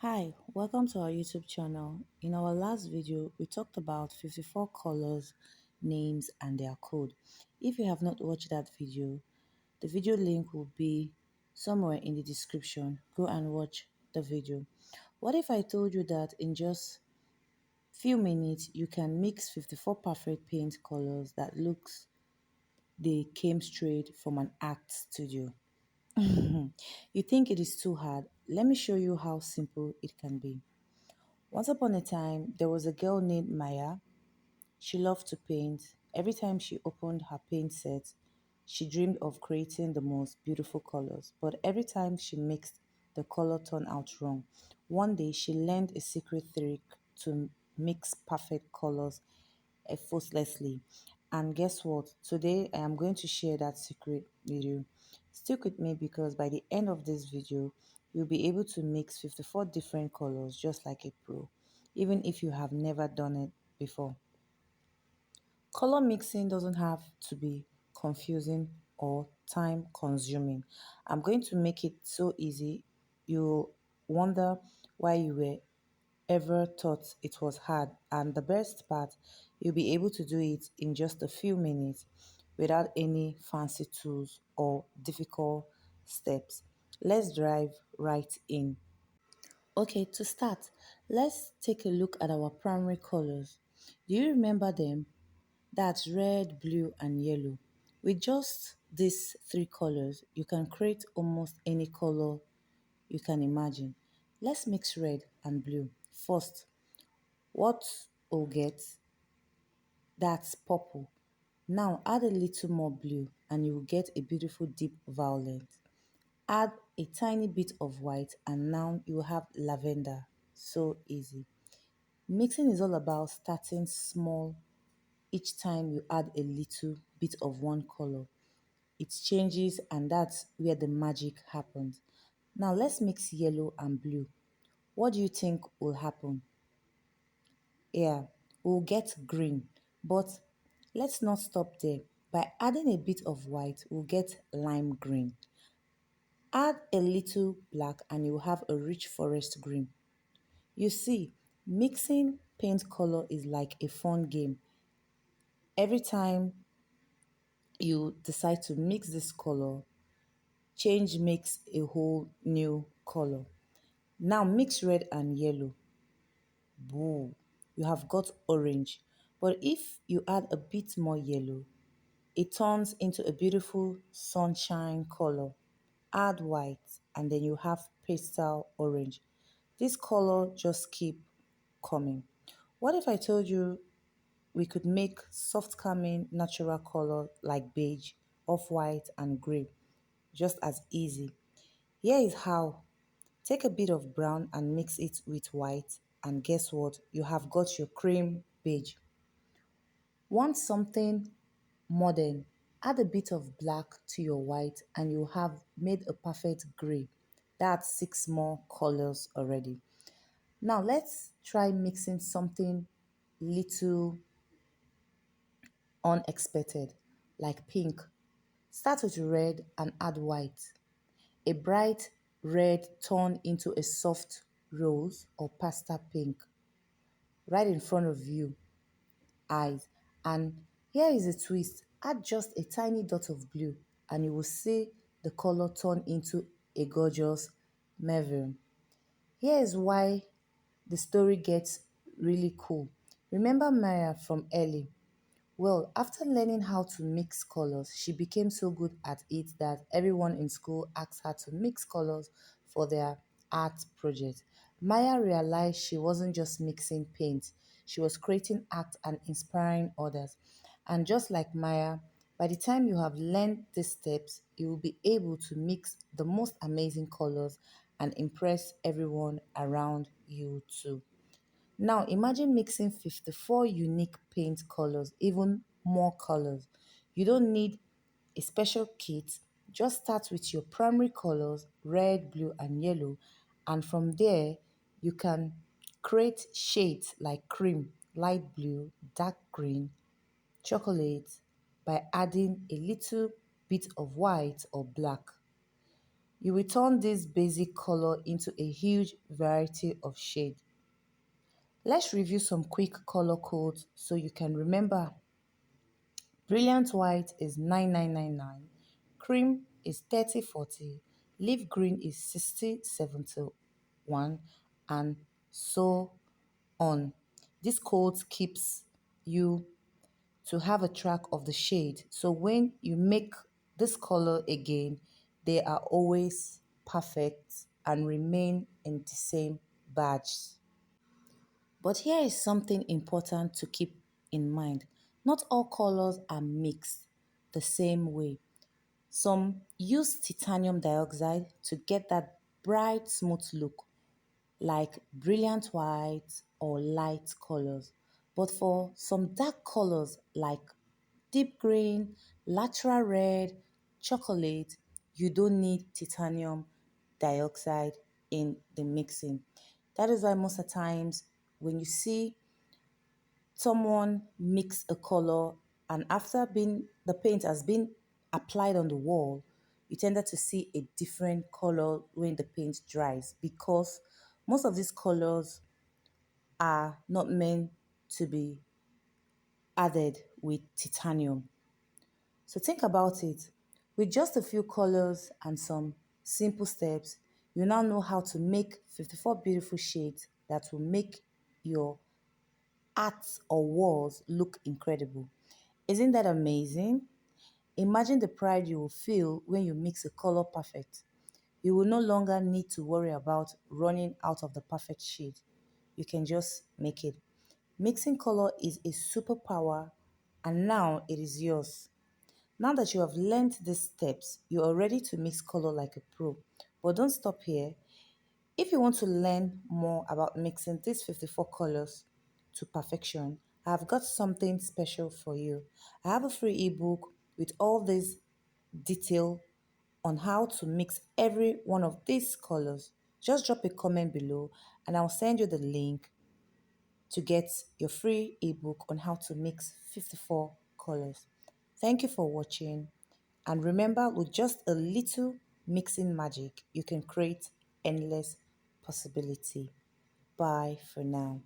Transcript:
Hi, welcome to our YouTube channel. In our last video, we talked about 54 colors, names, and their code. If you have not watched that video, the video link will be somewhere in the description. Go and watch the video. What if I told you that in just few minutes you can mix 54 perfect paint colors that looks they came straight from an art studio? You think it is too hard? Let me show you how simple it can be. Once upon a time, there was a girl named Maya. She loved to paint. Every time she opened her paint set, she dreamed of creating the most beautiful colors. But every time she mixed, the color turned out wrong. One day, she learned a secret trick to mix perfect colors effortlessly. And guess what? Today, I am going to share that secret with you. Stick with me because by the end of this video, you'll be able to mix 54 different colors just like a pro, even if you have never done it before. Color mixing doesn't have to be confusing or time consuming. I'm going to make it so easy you'll wonder why you were ever thought it was hard. And the best part, you'll be able to do it in just a few minutes without any fancy tools or difficult steps. Let's dive right in. Okay, to start, let's take a look at our primary colors. Do you remember them? That's red, blue, and yellow. With just these three colors, you can create almost any color you can imagine. Let's mix red and blue. First, what we'll get, that's purple. Now add a little more blue and you will get a beautiful deep violet. Add a tiny bit of white and now you have lavender. So easy. Mixing is all about starting small each time you add a little bit of one color. It changes and that's where the magic happens. Now let's mix yellow and blue. What do you think will happen? Yeah, we'll get green. But let's not stop there. By adding a bit of white, we'll get lime green. Add a little black and you'll have a rich forest green. You see, mixing paint color is like a fun game. Every time you decide to mix this color, change makes a whole new color. Now mix red and yellow. Boo, you have got orange. But if you add a bit more yellow, it turns into a beautiful sunshine color. Add white and then you have pastel orange. This color just keep coming. What if I told you we could make soft calming natural color like beige, off-white and gray just as easy? Here is how. Take a bit of brown and mix it with white and guess what? You have got your cream beige. Want something modern? Add a bit of black to your white and you have made a perfect gray. That's six more colors already. Now let's try mixing something little unexpected like pink. Start with red and add white. A bright red turn into a soft rose or pastel pink right in front of you eyes. And here is a twist. Add just a tiny dot of blue and you will see the color turn into a gorgeous maroon. Here is why the story gets really cool. Remember Maria from early? Well, after learning how to mix colors, she became so good at it that everyone in school asked her to mix colors for their art project. Maya realized she wasn't just mixing paint, she was creating art and inspiring others. And just like Maya, by the time you have learned these steps, you will be able to mix the most amazing colors and impress everyone around you too. Now imagine mixing 54 unique paint colors, even more colors. You don't need a special kit. Just start with your primary colors, red, blue, and yellow. And from there, you can create shades like cream, light blue, dark green, chocolate by adding a little bit of white or black. You will turn this basic color into a huge variety of shade. Let's review some quick color codes so you can remember. Brilliant white is 9999, cream is 3040, leaf green is 6071, and so on. This code keeps you to have a track of the shade. So when you make this color again, they are always perfect and remain in the same batch. But here is something important to keep in mind. Not all colors are mixed the same way. Some use titanium dioxide to get that bright, smooth look, like brilliant white or light colors. But for some dark colors like deep green, lateral red, chocolate, you don't need titanium dioxide in the mixing. That is why most of the times when you see someone mix a color and after being the paint has been applied on the wall, you tended to see a different color when the paint dries because most of these colors are not meant to be added with titanium. So think about it. With just a few colors and some simple steps, you now know how to make 54 beautiful shades that will make your art or walls look incredible. Isn't that amazing? Imagine the pride you will feel when you mix a color perfect. You will no longer need to worry about running out of the perfect shade. You can just make it. Mixing color is a superpower and now it is yours. Now that you have learned these steps, you are ready to mix color like a pro. But don't stop here. If you want to learn more about mixing these 54 colors to perfection, I have got something special for you. I have a free ebook with all this detail on how to mix every one of these colors. Just drop a comment below and I'll send you the link to get your free ebook on how to mix 54 colors. Thank you for watching. And remember, with just a little mixing magic, you can create endless possibility. Bye for now.